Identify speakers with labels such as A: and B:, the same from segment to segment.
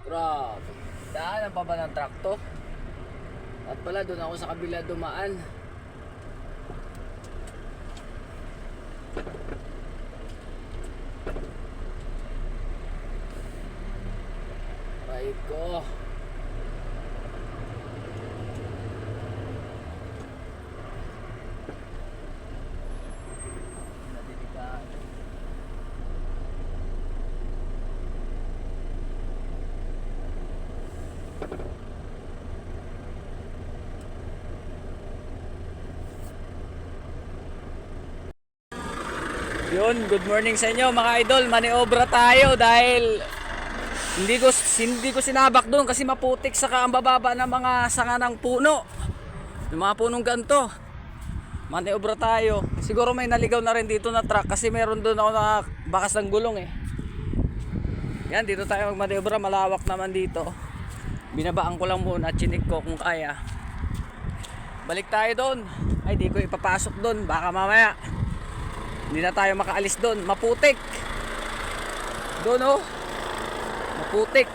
A: Grabe. Daanan pa ba ng truck to? At pala doon ako sa kabila dumaan. Right ko. Yun, good morning sa inyo mga idol. Maniobra tayo dahil hindi ko sinabak doon kasi maputik saka ang bababa ng mga sanga ng puno. Yung mga punong ganto. Maniobra tayo. Siguro may naligaw na rin dito na truck kasi meron doon ako na bakas ng gulong eh. Yan, dito tayo magmaniobra, malawak naman dito. Binabaan ko lang muna, chinik ko kung kaya. Balik tayo doon. Ay, di ko ipapasok doon, baka mamaya hindi na tayo makaalis doon. Maputik. Doon oh. Maputik.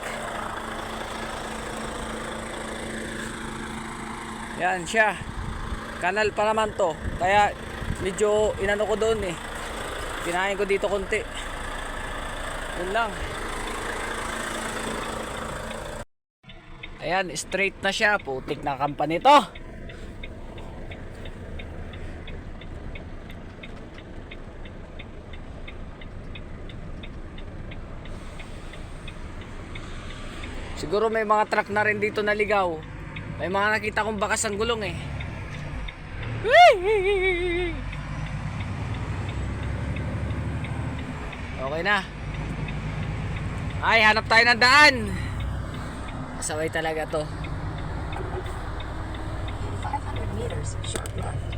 A: Yan siya. Kanal pa naman to. Kaya medyo inano ko doon eh. Pinahin ko dito konti. Yun lang. Ayan, straight na siya. Putik na company to. Siguro may mga truck na rin dito naligaw. May mga nakita kong bakas ang gulong eh. Okay na. Ay, hanap tayo ng daan. Kasaway talaga to.
B: 500 meters, short left.